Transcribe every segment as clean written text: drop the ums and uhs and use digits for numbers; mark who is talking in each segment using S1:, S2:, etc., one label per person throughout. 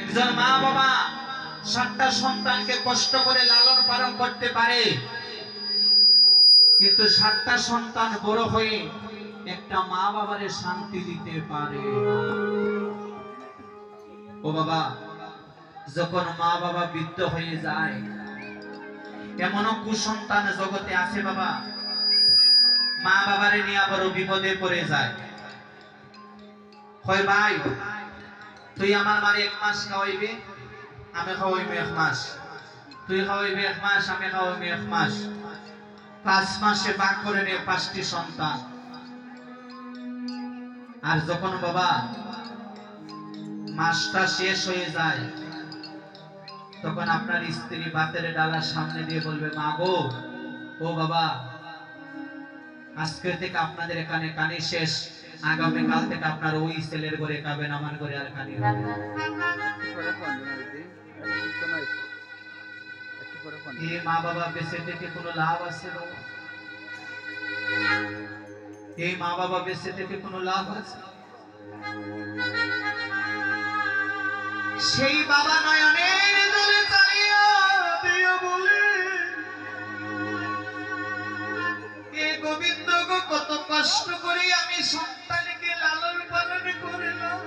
S1: একজন মা বাবা 7টা সন্তানকে কষ্ট করে লালন পালন করতে পারে, কিন্তু 7টা সন্তান বড় হয়ে একটা মা বাবারে শান্তি দিতে পারে। ও বাবা, যখন মা বাবা বৃদ্ধ হয়ে যায়, এমনও কুসন্তান জগতে আছে বাবা, মা বাবারে নিয়ে আবারও বিপদে পড়ে যায়। হয় ভাই, তুই আমার মারে 1 মাস খাওয়াইবে, আমি খাওয়াইবে 1 মাস, তুই খাওয়াইবে 1 মাস, আমি খাওয়াইবে 1 মাস। 5 মাসে ভাগ করে নিয়ে 5টি সন্তান। আর যখন বাবা মাসটা শেষ হয়ে যায়, তখন আপনার স্ত্রী ভাতের ডালার সামনে দিয়ে বলবে, মা গো, ও বাবা, আজকে থেকে আপনাদের এখানে কানি শেষ, আগামী কাল থেকে আপনার ওই ছেলের ঘরে খাবেন, আমার ঘরে আর কানি হবে না। এই মা বাবা বেঁচে থেকে কোনো লাভ আছে বাবা? এই মা বাবা বেঁচে থেকে কোনো লাভ আছে? সেই বাবা নয়নের জলে চালিয়া দিয়া বলে, এ গোবিন্দ গো, কত কষ্ট করে আমি সন্তানকে লালন পালন করলাম,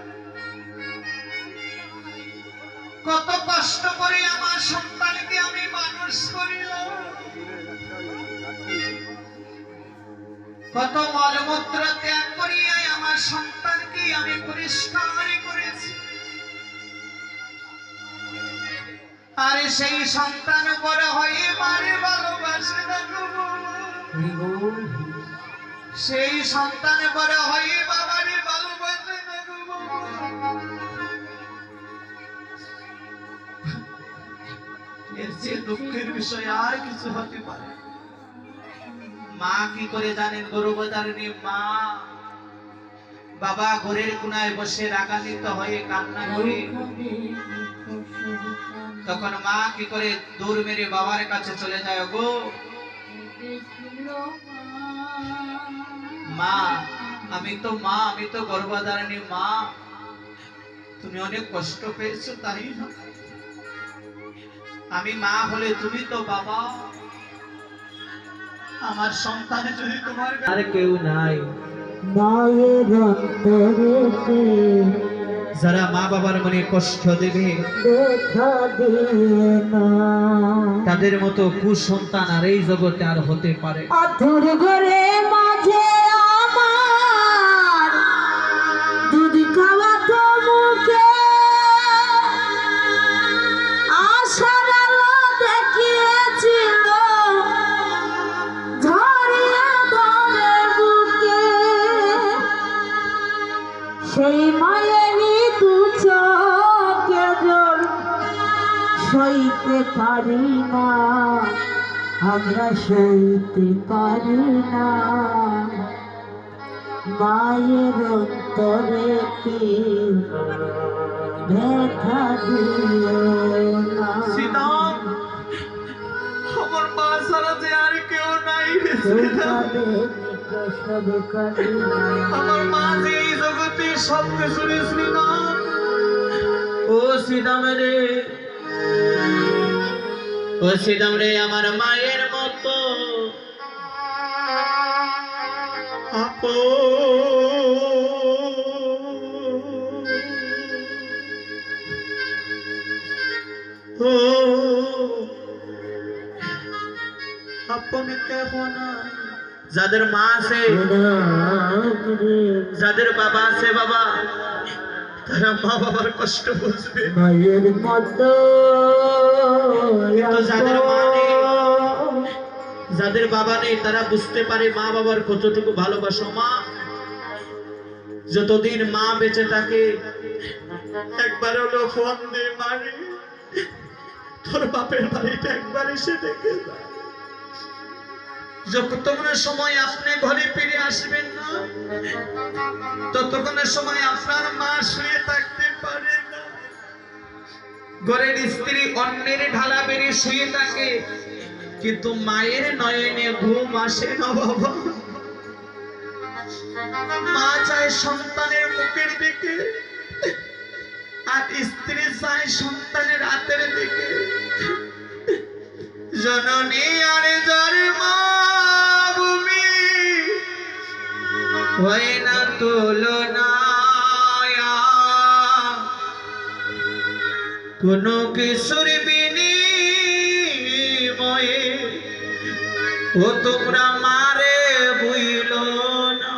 S1: কত কষ্ট করে আমার সন্তানকে আমি মানুষ করিলাম, কত মলমূত্র ত্যাগ করিয়া আমার সন্তানকে আমি পরিষ্কার করেছি। আর সেই সন্তান বড় হয়ে মারে ভালোবাসে না গো, সেই সন্তান বড় হয়ে বাবারে ভালোবাসে না গো। এর চেয়ে দুঃখের বিষয় আর কিছু হতে পারে? মা কি করে জানেন? গর্ভধারিণী মা বাবা ঘরের কোনায় বসে রাগান্বিত হয়ে কান্না করে, তখন মা কি করে দৌড় মেরে বাবার কাছে চলে যায়, গো মা, আমি তো মা, আমি তো গর্ভধারিণী মা, তুমি অনেক কষ্ট পেয়েছো তাই না? আমি মা হলে তুমি তো বাবা, আমার সন্তান যদি তোমার আর কেউ নাই।
S2: মায়ের অন্তরেতে
S1: যারা মা বাবার মনে কষ্ট দেবে,
S2: দেখা দিয়ে না,
S1: তাদের মতো কুসন্তান আর এই জগতে আর হতে পারে?
S2: আতুর ঘরে মাঝে আমার দুধ খাওয়া তো মুখে আশার আলো দেখিয়েছিল ঝরিয়ে ধরে বুকে, সেই মায়েরই দু চোখে জল সইতে পারি না, আমরা সইতে পারি না। মায়ের অন্তরে কি ব্যথা দিও না।
S1: সীতাম, আমার মা ছাড়া যে আর কেউ নাই রে সীতাম।
S2: সব কালি
S1: আমার মা যে এই জগতে সব কিছু রে সীতাম। ও সীতাম রে, ও সীতাম রে, আমার মায়ের মতো আপন কেহ নাই। যাদের মা আছে, যাদের বাবা আছে বাবা, তারা মা বাবার কষ্ট বুঝবে।
S2: মায়ের মতো
S1: কিন্তু যাদের মা নেই, যাদের বাবা নেই, তারা বুঝতে পারে মা বাবার কতটুকু ভালোবাসা। মা যতদিন মা বেঁচে থাকে, একবার হলো ফোন দে, মারে তোর বাপের বাড়িটা একবার এসে দেখে যা। যতক্ষণের সময় আপনি ঘরে ফিরে আসবেন না, ততক্ষণের সময় আপনার মা শুয়ে থাকতে পারে না। ঘরের স্ত্রী অন্যের ঢালা বেড়ে শুয়ে থাকে, কিন্তু মায়ের নয়নে ঘুম আসে না বাবা। মা চায় সন্তানের মুখের দিকে, আর স্ত্রী চায় সন্তানের হাতের দিকে। জননী আর জন্মভূমি হয় না তুলনা, কোনো কিছুর বিনিময়ে ও তোমরা মারে বুইল না।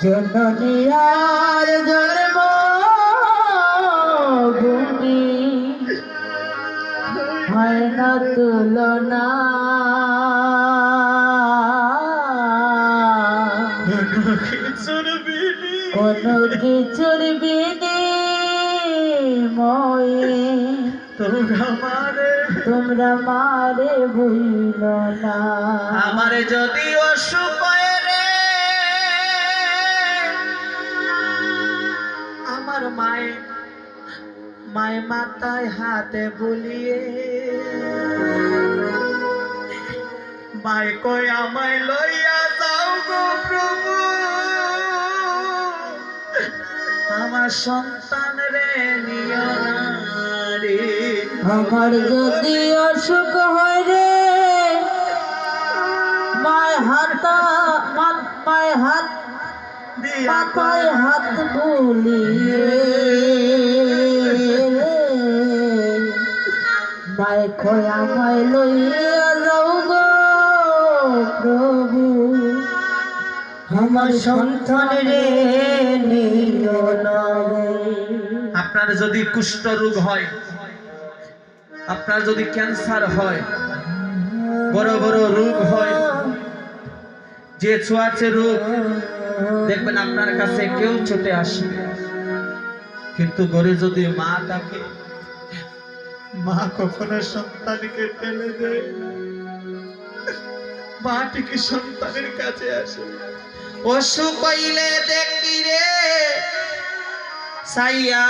S2: জননী আর জন্মভূমি হয় না তুলনা, কোনো কিছুর বিনিময়ে তোমরা মারে ভুইল না।
S1: আমারে যদি অসুখ হয় রে, আমার মায় মাথায় হাতে বলিয়ে মায় কয় আমায় লইয়া যাও গো প্রভু, আমার সন্তান রে নিও না রে।
S2: আমার যদি অসুখ হয় রে, মায় হাত মাথায় হাত বুলিয়ে মায় কয় আমায় লইয়া যাও গো প্রভু, আমার সন্তান রে নিও না।
S1: আপনার যদি কুষ্ঠ রোগ হয়, আপনার যদি ক্যান্সার হয়, বড় বড় রোগ হয়, যে ছোঁয়াচে রোগ, দেখবেন আপনার কাছে কেউ ছুটে আসবে। কিন্তু ঘরে যদি মা থাকে, মা কখনো সন্তানকে ফেলে দেয়, মা ঠিকই সন্তানের কাছে আসে। অসুখ হইলে দেখি রে সাইয়া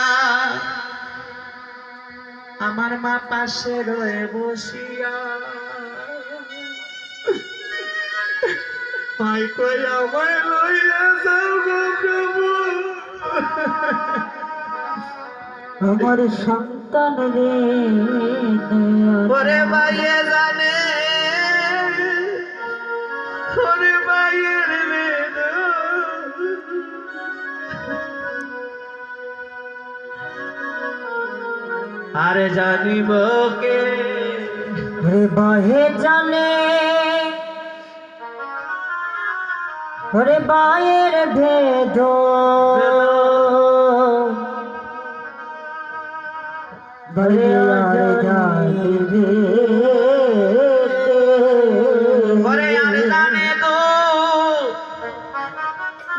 S1: আমার মা পাশে রয়ে বসিয়া, মাই কই আমায় লইয়া যাও গো প্রভু,
S2: আমার সন্তান রে
S1: ওরে ভাইয়ে জানে, ওরে ভাইয়ের বেদ, আরে জানিব কে
S2: রে বাহে জানে, ওরে বায়ের ভেদ বলে আর জানিবে,
S1: ওরে আর জানে তো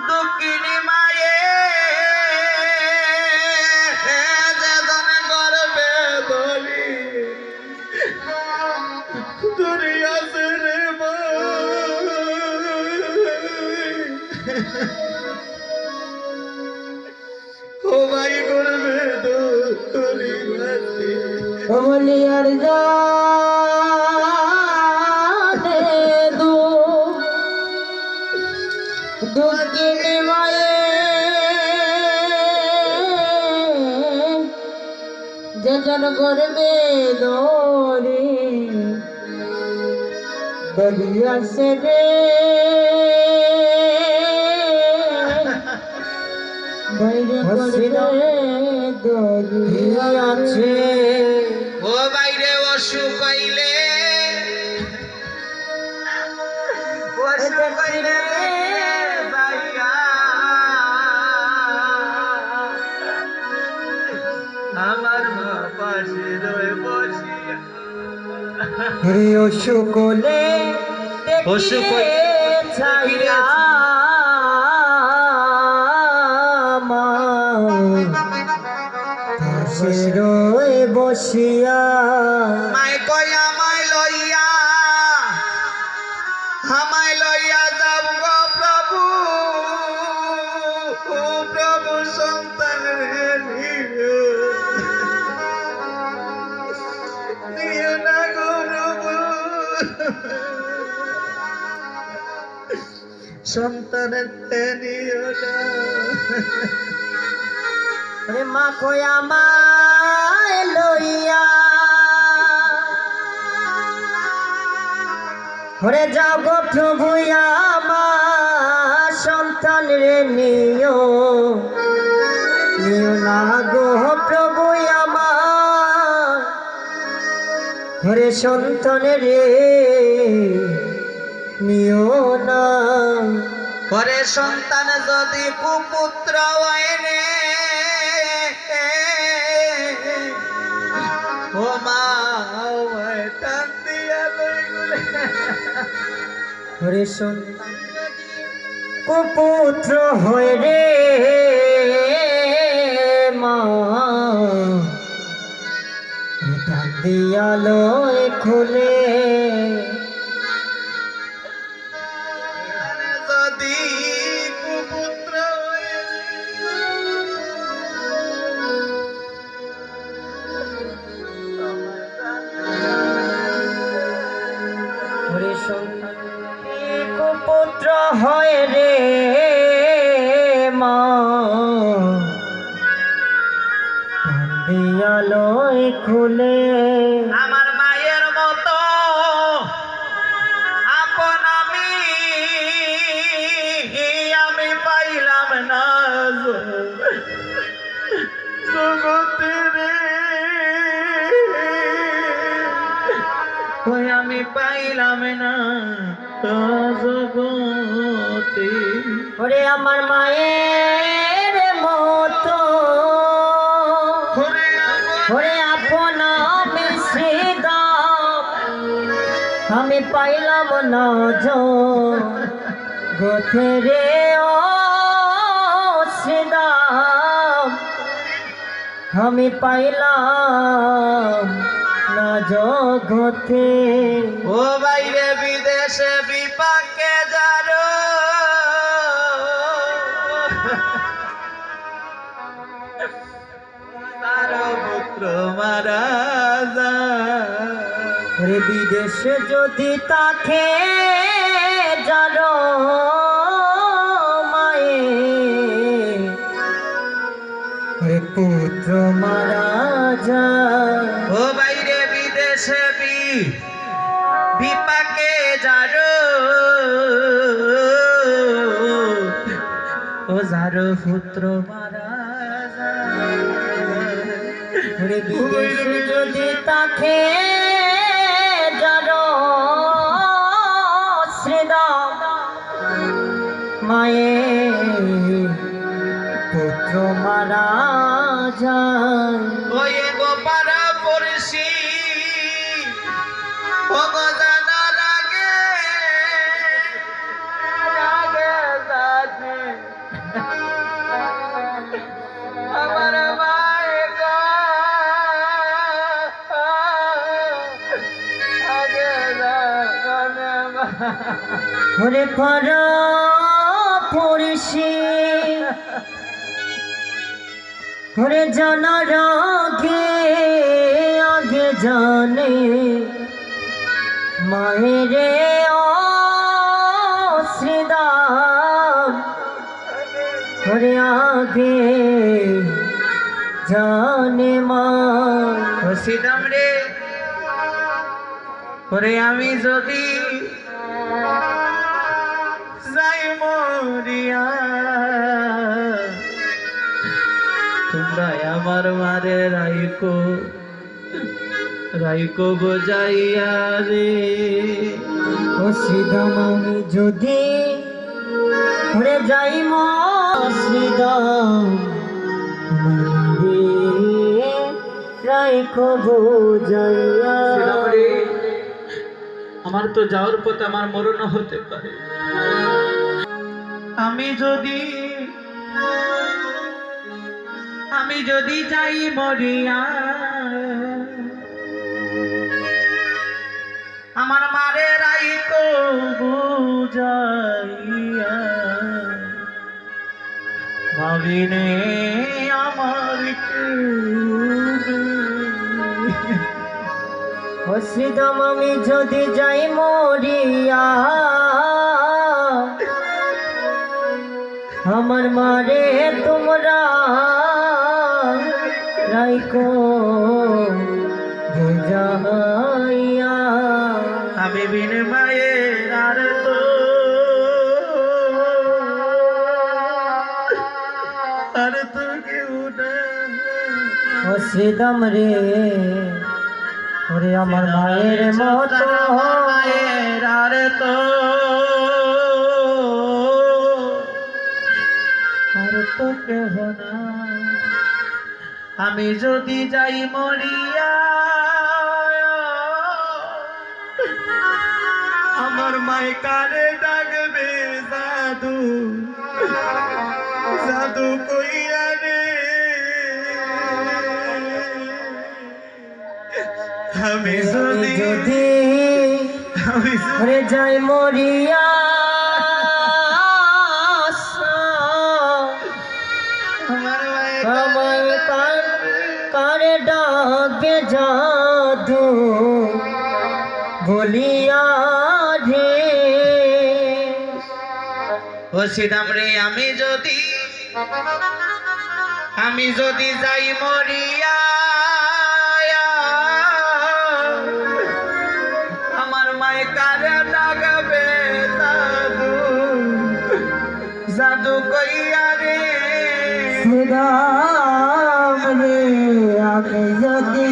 S1: দুঃখিনী মায়ে যে জানে গর্বে ধরি ধরি আছে রে মা, ও ভাই গর্বে ধরি আছে,
S2: বলে আর জানে দুঃখিনী মায়ে যে জন গর্বে ধরে দরিয়াছে রে, বাইরে দরিয়াছে।
S1: ও বাইরে অসুখ হইলে, অসুখ হইলে ভাইয়া আমার মা পাশে রয়ে বসিয়া,
S2: রে অসুকলে
S1: অসুখ
S2: ছাইয়া রয়ে বসিয়া
S1: মায় কই আমায় লইয়া যাব সন্তানের নিও না।
S2: ওরে মা কই আমায় লইয়া ওরে যাও গো প্রভু আমার সন্তান রে নিও না গো প্রভু আমার ওরে সন্তান রে নিও না।
S1: পরে সন্তান যদি কুপুত্র হয় রে, ও মা আমায় টান দিয়া লই গেলে।
S2: ওরে সন্তান কুপুত্র হয় রে মা টান দিয়া লই খুলে
S1: যদি কুপুত্র হয়
S2: ওরে সন্তান কুপুত্র হয় রে মা টান দিয়া লই খুলে
S1: আমার মায়ের মতো আপন আমি পাইলাম না জগতে রে, ওই আমি পাইলাম না জগতে।
S2: ওরে আমার মায়ের মতো ওরে আপন মিশ্রিত আমি পাইলাম না জগতে রে ও শ্রীদাম আমি পাইলাম না জগতে।
S1: ও বাইরে বিদেশে বিপাকে যারো, তার পুত্র মারা যায়।
S2: ওরে বিদেশে যদি তাকে জানো মায়ে ওরে পুত্র মারা যায়।
S1: ও বাইরে বিদেশে বিপাকে যারো, ও যারো পুত্র মারা যায়।
S2: ওরে বিদেশে যদি তাকে জানো শ্রীদাম মায়ে পুত্র মারা যায়।
S1: ওই গোপারা পড়ছি ও জানা লাগে লাগে আমার মায়ে গো আগে জানে মা।
S2: ওরে পারা পড়ছি ওরে জানার আগে আগে জানে মায়েরে ও শ্রীদাম ওরে আগে জানে মা।
S1: ও সিদাম রে, ওরে আমি যদি যাই মরিয়া, তোমরা আমার মারে রাইকো বোঝাইয়া রে।
S2: ও শ্রীদাম আমি যদি ওরে যাই মা শ্রীদাম রাইখো বোঝাইয়া।
S1: আমার তো যাওয়ার পথে আমার মরণ হতে পারে। আমি যদি যাই মরিয়া, আমার মারে রাইকো বুঝাইয়া, ভাবিনে আমার
S2: ও শ্রীদাম আমি যদি যাই মরিয়া আমার মারে তোমরা রাইকো বুঝাইয়া
S1: আমি বিন মায়ের আর তো কেউ না
S2: ও শ্রীদম রে ওরে আমার মায়ের মতো
S1: মায়ের আর তো
S2: আর তো কেহ না।
S1: আমি যদি যাই মরিয়া আমার মাই কানে ডাকবে জাদু জাদু কইয়া রে আমি যদি
S2: ওরে যাই মরিয়া
S1: আমার মাই
S2: আমার কারে ডাকে জাদু বলিয়া রে
S1: ও সিদাম রে আমি যদি যাই মরিয়া আমার মায়ে কারে ডাকবে জাদু জাদু কইয়া রে
S2: শ্রীরাম রে আমি যদি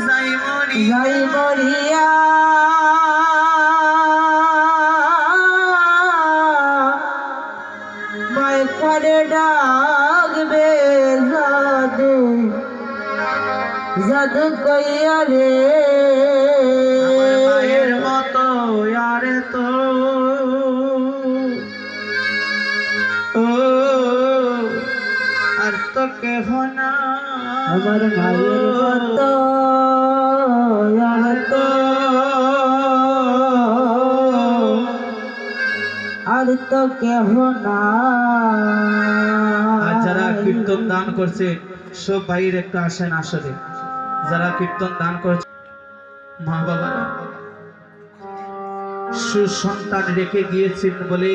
S1: যাই মরিয়া
S2: যাই মরিয়া মায় করে ডাকবে জাদু জাদু কইয়া রে
S1: আমার মায়ের মতো আর তো ও আর তো কেহ না
S2: আমার মায়ের মতো আর তো আর তো কেহ না।
S1: আর যারা কীর্তন দান করছে সব ভাইয়ের একটু আসেন আসলে যারা কীর্তন দান করছে মা বাবারা সুসন্তান রেখে গিয়েছেন বলে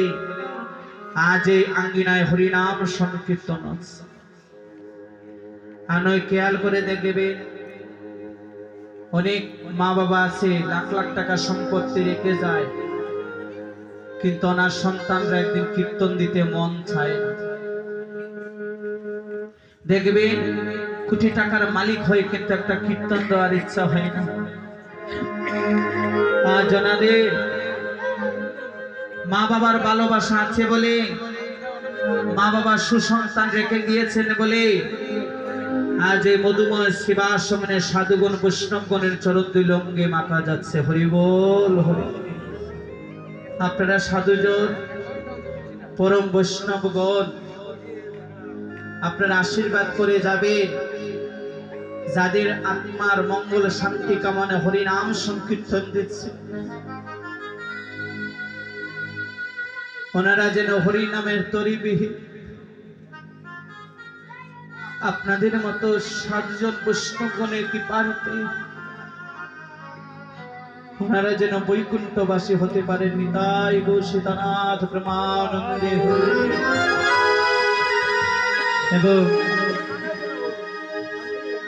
S1: আজ এই আঙ্গিনায় হরিনাম সংকীর্তন হচ্ছে। আর নয় খেয়াল করে দেখবে অনেক মা বাবা আছে লাখ লাখ টাকা সম্পত্তি রেখে যায় কিন্তু ওনার সন্তানরা একদিন কীর্তন দিতে মন চায় না। দেখবেন কোটি টাকার মালিক হয়ে কিন্তু একটা কীর্তন দেওয়ার ইচ্ছা হয় না। আজ ওনাদের মা বাবার ভালোবাসা আছে বলে মা বাবা সুসন্তান রেখে গিয়েছেন বলে আজ এই মধুময় শিবাশ্রমণের সাধুগণ বৈষ্ণবগণের চরণ দুই লঙ্গে মাখা যাচ্ছে। হরি বল হরি। আপনারা সাধুজন পরম বৈষ্ণবগণ আপনারা আশীর্বাদ করে যাবেন যাদের আত্মার মঙ্গল শান্তি কামনা হরিনাম সংকীর্তন দিচ্ছে ওনারা যেন হরিনামের তরিবিহীন আপনাদের মতো সাতজন বৈষ্ণবগণের কৃপাতে ওনারা যেন বৈকুণ্ঠবাসী হতে পারেন। নিতাই গো সীতানাথ প্রেমানন্দে হরি। এবং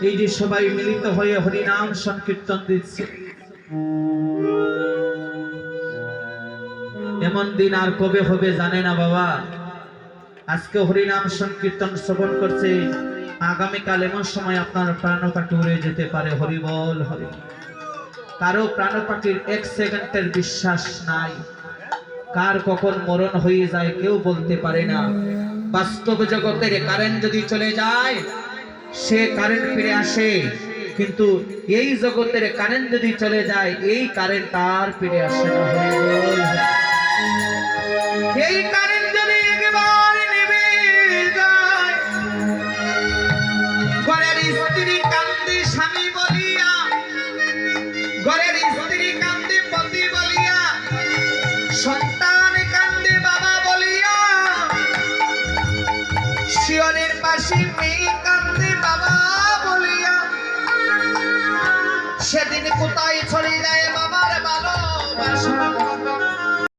S1: এই যে সবাই মিলিত হয়ে হরিনাম সংকীর্তন দিচ্ছে এমন দিন আর কবে হবে জানে না বাবা। আজকে হরিনাম সংকীর্তন শ্রবণ করছে আগামীকাল এমন সময় আপনার প্রাণ পাখি উড়ে যেতে পারে। হরি বল হরি। কারো প্রাণ পাখির এক সেকেন্ডের বিশ্বাস নাই, কার কখন মরণ হয়ে যায় কেউ বলতে পারে না। বাস্তব জগতের কারেন্ট যদি চলে যায় সে কারেন্ট ফিরে আসে, কিন্তু এই জগতের কারেন্ট যদি চলে যায় এই কারেন্ট আর ফিরে আসে না। এই কারেন্ট যদি একবার নিভে যায়, ঘরের স্ত্রী কান্দে স্বামী বলিয়া, ঘরের স্ত্রী কান্দে পতি বলিয়া, সন্তান কান্দে বাবা বলিয়া, শিয়রের পাশে মেয়ে কান্দে বাবা বলিয়া, সেদিন কোথায় ছড়ে যায় বাবার ভালোবাসা।